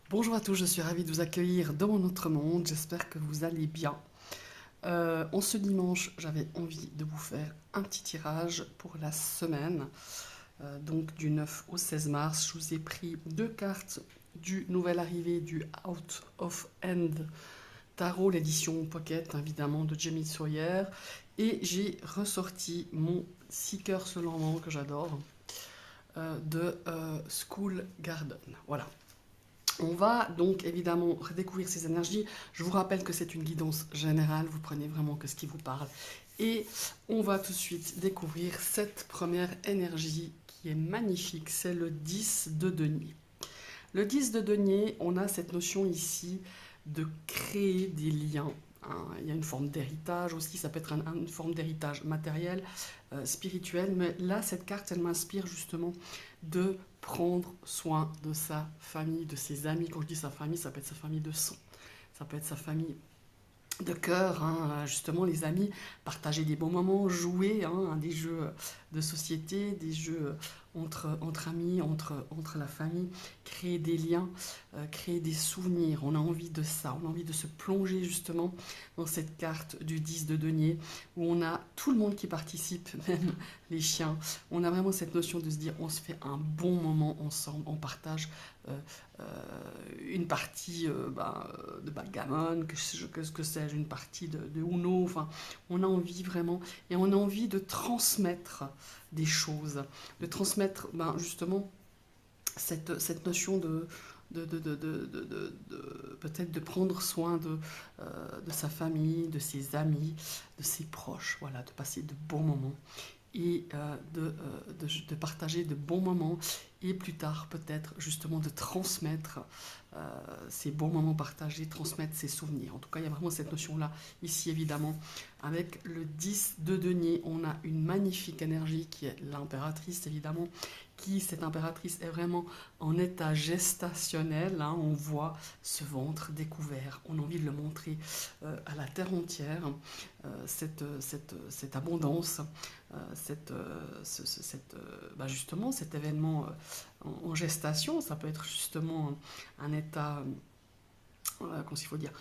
Bonjour à tous, je suis ravie de vous accueillir dans mon autre monde, j'espère que vous allez bien. En ce dimanche, j'avais envie de vous faire un petit tirage pour la semaine, donc du 9 au 16 mars. Je vous ai pris deux cartes du nouvel arrivé du Out of End Tarot, l'édition Pocket évidemment de Jamie Sawyer, et j'ai ressorti mon Seeker Selon que j'adore de School Garden. Voilà. On va donc évidemment redécouvrir ces énergies. Je vous rappelle que c'est une guidance générale, vous prenez vraiment que ce qui vous parle. Et on va tout de suite découvrir cette première énergie qui est magnifique, c'est le 10 de denier. Le 10 de denier, on a cette notion ici de créer des liens. Il y a une forme d'héritage aussi, ça peut être une forme d'héritage matériel, spirituel, mais là, cette carte, elle m'inspire justement de prendre soin de sa famille, de ses amis. Quand je dis sa famille, ça peut être sa famille de sang, ça peut être sa famille de cœur, justement les amis, partager des bons moments, jouer des jeux de société, des jeux entre amis, entre la famille, créer des liens, créer des souvenirs. On a envie de ça, on a envie de se plonger justement dans cette carte du 10 de denier où on a tout le monde qui participe, même les chiens. On a vraiment cette notion de se dire on se fait un bon moment ensemble, on partage euh, une partie de backgammon, que sais-je, une partie de Uno, enfin, on a envie vraiment, et on a envie de transmettre des choses, de transmettre justement cette notion peut-être de prendre soin de sa famille, de ses amis, de ses proches, voilà, de passer de bons moments et de partager de bons moments et plus tard peut-être justement de transmettre ces bons moments partagés, transmettre ces souvenirs. En tout cas, il y a vraiment cette notion-là ici évidemment. Avec le 10 de denier, on a une magnifique énergie qui est l'impératrice évidemment, qui, cette impératrice, est vraiment en état gestationnel. On voit ce ventre découvert, on a envie de le montrer à la terre entière, cette abondance, justement cet événement en gestation. Ça peut être justement un état, comment il faut dire,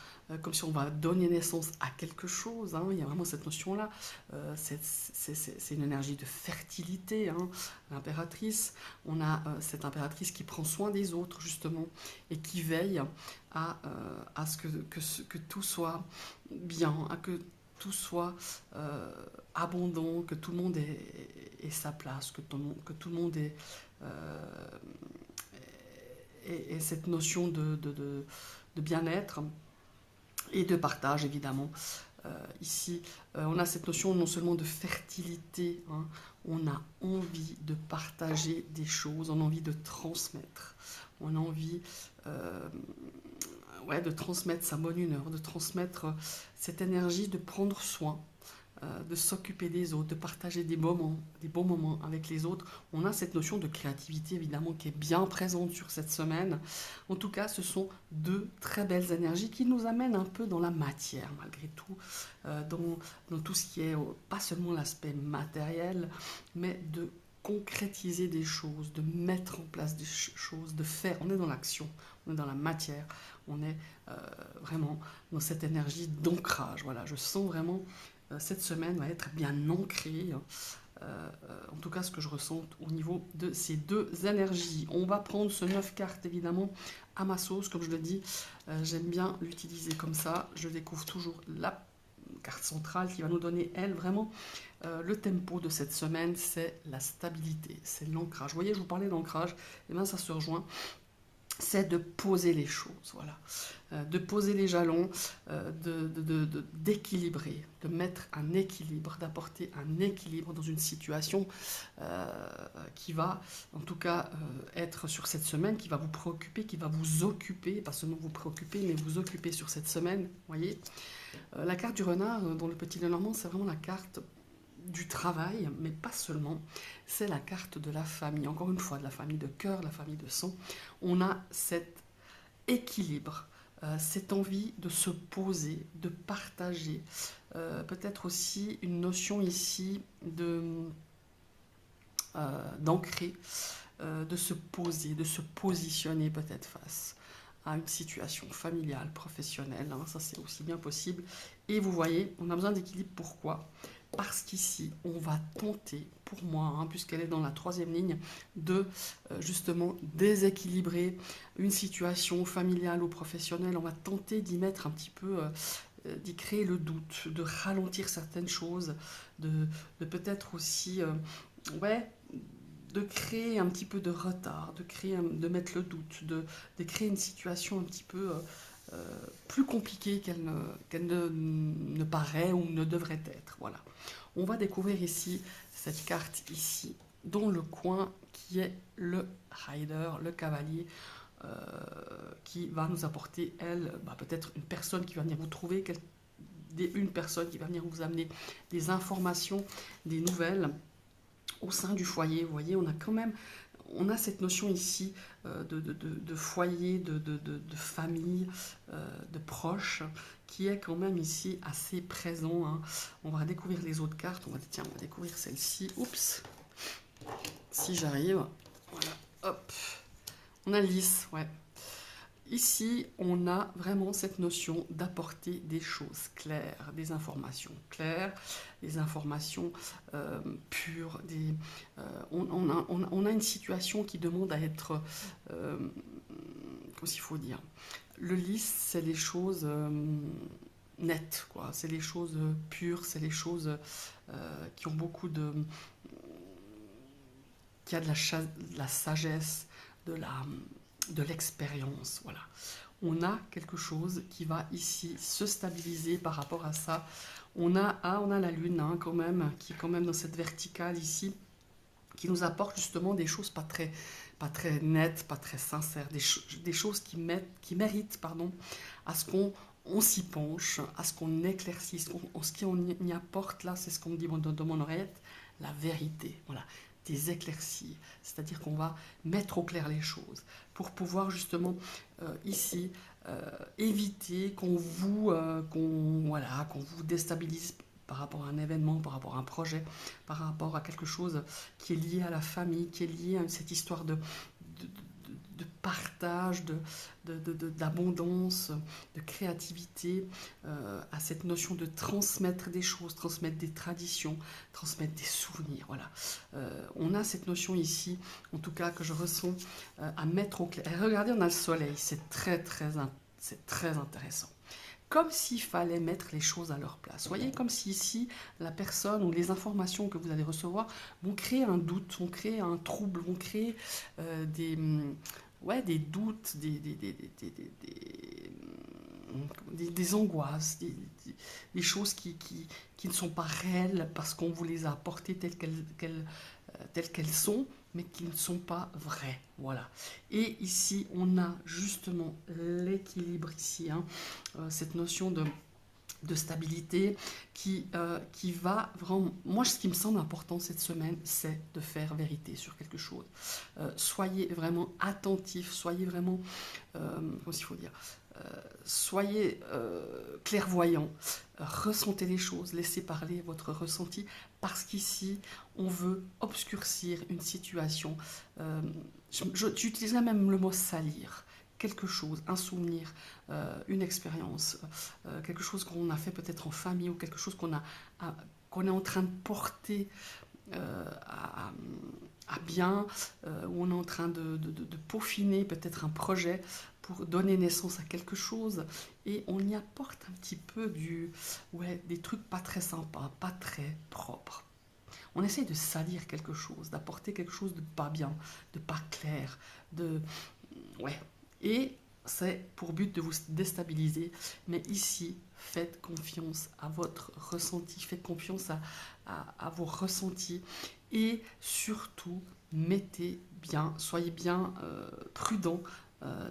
comme si on va donner naissance à quelque chose. Il y a vraiment cette notion-là. C'est une énergie de fertilité, l'impératrice. On a cette impératrice qui prend soin des autres, justement, et qui veille à ce que tout soit bien, à que tout soit abondant, que tout le monde ait sa place, que tout le monde euh, ait cette notion de bien-être et de partage, évidemment. Ici, on a cette notion non seulement de fertilité, on a envie de partager des choses, on a envie de transmettre, on a envie de transmettre sa bonne humeur, de transmettre cette énergie, de prendre soin, de s'occuper des autres, de partager des bons moments avec les autres. On a cette notion de créativité évidemment qui est bien présente sur cette semaine. En tout cas, ce sont deux très belles énergies qui nous amènent un peu dans la matière malgré tout, dans tout ce qui est pas seulement l'aspect matériel, mais de concrétiser des choses, de mettre en place des choses, de faire. On est dans l'action, on est dans la matière, on est vraiment dans cette énergie d'ancrage. Voilà, je sens vraiment cette semaine va être bien ancrée. En tout cas, ce que je ressens au niveau de ces deux énergies. On va prendre ce 9 cartes, évidemment, à ma sauce, comme je le dis. J'aime bien l'utiliser comme ça. Je découvre toujours la carte centrale qui va nous donner, elle, vraiment, le tempo de cette semaine, c'est la stabilité, c'est l'ancrage. Vous voyez, je vous parlais d'ancrage, et bien ça se rejoint. C'est de poser les choses, voilà. De poser les jalons, d'équilibrer, de mettre un équilibre, d'apporter un équilibre dans une situation qui va, en tout cas, être sur cette semaine, qui va vous préoccuper, qui va vous occuper, pas seulement vous préoccuper, mais vous occuper sur cette semaine, vous voyez. La carte du renard, dans le Petit Lenormand, c'est vraiment la carte du travail, mais pas seulement, c'est la carte de la famille, encore une fois, de la famille de cœur, la famille de sang. On a cet équilibre, cette envie de se poser, de partager, peut-être aussi une notion ici d'ancrer, de se poser, de se positionner peut-être face à une situation familiale, professionnelle, hein, ça c'est aussi bien possible. Et vous voyez, on a besoin d'équilibre, pourquoi? Parce qu'ici, on va tenter, pour moi, hein, puisqu'elle est dans la troisième ligne, de justement déséquilibrer une situation familiale ou professionnelle. On va tenter d'y mettre un petit peu, d'y créer le doute, de ralentir certaines choses, de peut-être aussi, ouais, de créer un petit peu de retard, de mettre le doute, de créer une situation un petit peu plus compliquée qu'elle ne paraît ou ne devrait être. Voilà. On va découvrir ici cette carte ici, dans le coin, qui est le rider, le cavalier, euh, qui va nous apporter, elle, peut-être une personne qui va venir vous trouver, une personne qui va venir vous amener des informations, des nouvelles au sein du foyer. Vous voyez, on a cette notion ici de foyer, de famille, de proches, qui est quand même ici assez présent, hein. On va découvrir les autres cartes. On va découvrir celle-ci. Oups, si j'arrive. Voilà, hop. On a le 10, ouais. Ici, on a vraiment cette notion d'apporter des choses claires, des informations claires, des informations pures. On a une situation qui demande à être, comment il faut dire, le lys, c'est les choses nettes, quoi. C'est les choses pures, c'est les choses qui ont beaucoup qui a de la sagesse, de l'expérience, voilà. On a quelque chose qui va ici se stabiliser par rapport à ça. On a la lune, hein, quand même, qui est quand même dans cette verticale ici, qui nous apporte justement des choses pas très nettes, pas très sincères, des choses qui méritent, pardon, à ce qu'on s'y penche, à ce qu'on éclaircisse, ce qu'on y apporte là, c'est ce qu'on me dit dans mon oreillette, la vérité, voilà, des éclaircies, c'est-à-dire qu'on va mettre au clair les choses pour pouvoir justement ici éviter qu'on vous déstabilise par rapport à un événement, par rapport à un projet, par rapport à quelque chose qui est lié à la famille, qui est lié à cette histoire de partage, d'abondance, de créativité, à cette notion de transmettre des choses, transmettre des traditions, transmettre des souvenirs. Voilà. On a cette notion ici, en tout cas que je ressens, à mettre au clair. Et regardez, on a le soleil, c'est très intéressant. Comme s'il fallait mettre les choses à leur place. Vous voyez, comme si ici, la personne ou les informations que vous allez recevoir vont créer un doute, vont créer un trouble, vont créer des doutes, des angoisses, des choses qui ne sont pas réelles parce qu'on vous les a apportées telles qu'elles sont, mais qui ne sont pas vraies. Voilà. Et ici, on a justement l'équilibre ici, hein, cette notion de stabilité qui va vraiment... Moi, ce qui me semble important cette semaine, c'est de faire vérité sur quelque chose. Soyez vraiment attentifs, soyez vraiment... comment il faut dire soyez clairvoyants, ressentez les choses, laissez parler votre ressenti, parce qu'ici, on veut obscurcir une situation. J'utiliserai même le mot salir. Quelque chose, un souvenir, une expérience, quelque chose qu'on a fait peut-être en famille ou quelque chose qu'on est en train de porter à bien, où on est en train de peaufiner peut-être un projet pour donner naissance à quelque chose, et on y apporte un petit peu des trucs pas très sympas, pas très propres. On essaye de salir quelque chose, d'apporter quelque chose de pas bien, de pas clair, et c'est pour but de vous déstabiliser. Mais ici, faites confiance à votre ressenti, faites confiance à vos ressentis, et surtout, soyez bien prudent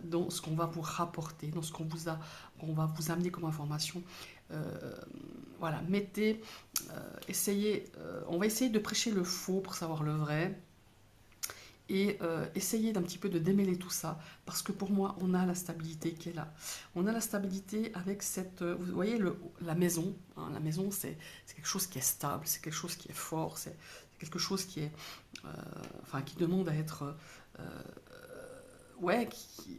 dans ce qu'on va vous rapporter, dans ce qu'on va vous amener comme information. Voilà, on va essayer de prêcher le faux pour savoir le vrai, et essayer d'un petit peu de démêler tout ça, parce que pour moi, on a la stabilité qui est là. On a la stabilité avec vous voyez, la maison, hein, la maison, c'est quelque chose qui est stable, c'est quelque chose qui est fort, c'est quelque chose qui est... qui demande à être ouais,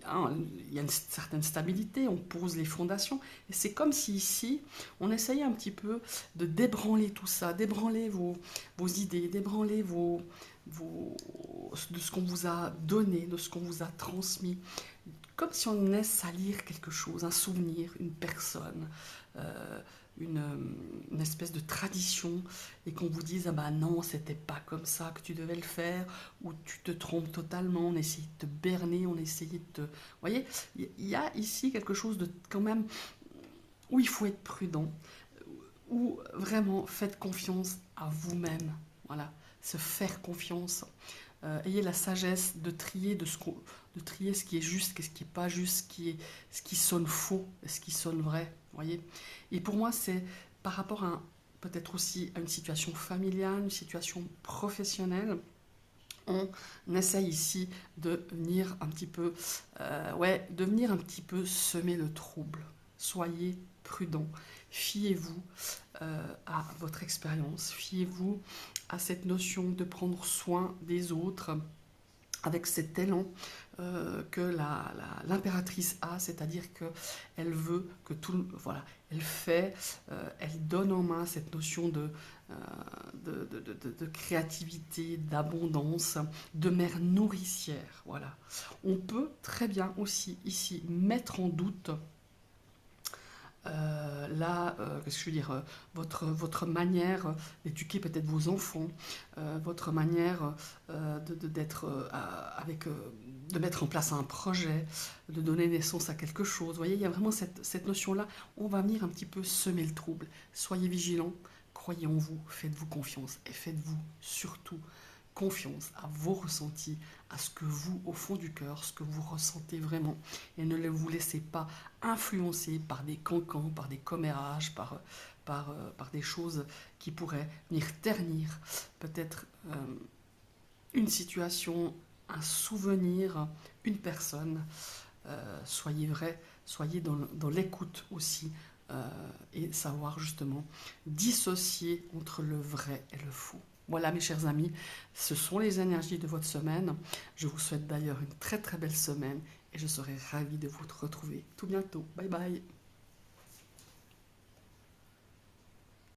hein, il y a une certaine stabilité, on pose les fondations. Et c'est comme si ici, on essayait un petit peu de débranler tout ça, débranler vos idées, débranler de ce qu'on vous a donné, de ce qu'on vous a transmis. Comme si on venait salir quelque chose, un souvenir, une personne, euh, une, euh, une espèce de tradition, et qu'on vous dise, ah bah non, c'était pas comme ça que tu devais le faire, ou tu te trompes totalement, on essayait de te berner, on essayait de te... Vous voyez, il y a ici quelque chose de quand même où il faut être prudent, où vraiment faites confiance à vous-même. Voilà, se faire confiance. Ayez la sagesse de trier, de trier ce qui est juste, ce qui n'est pas juste, ce qui sonne faux, ce qui sonne vrai. Voyez. Et pour moi, c'est par rapport à peut-être aussi à une situation familiale, une situation professionnelle. On essaye ici de venir un petit peu, de venir un petit peu semer le trouble. Soyez prudents. Fiez-vous à votre expérience. Fiez-vous à cette notion de prendre soin des autres avec cet élan que l'impératrice a, c'est-à-dire qu'elle veut que tout, voilà, elle fait, elle donne en main cette notion euh, de créativité, d'abondance, de mère nourricière, voilà. On peut très bien aussi ici mettre en doute qu'est-ce que je veux dire, votre manière d'éduquer peut-être vos enfants, votre manière d'être avec, de mettre en place un projet, de donner naissance à quelque chose. Vous voyez, il y a vraiment cette notion-là. On va venir un petit peu semer le trouble. Soyez vigilants, croyez en vous, faites-vous confiance et faites-vous surtout confiance à vos ressentis, à ce que vous, au fond du cœur, ce que vous ressentez vraiment. Et ne vous laissez pas influencer par des cancans, par des commérages, par des choses qui pourraient venir ternir peut-être une situation, un souvenir, une personne. Soyez vrai, soyez dans l'écoute aussi. Et savoir justement dissocier entre le vrai et le faux. Voilà mes chers amis, ce sont les énergies de votre semaine. Je vous souhaite d'ailleurs une très très belle semaine et je serai ravie de vous retrouver tout bientôt. Bye bye.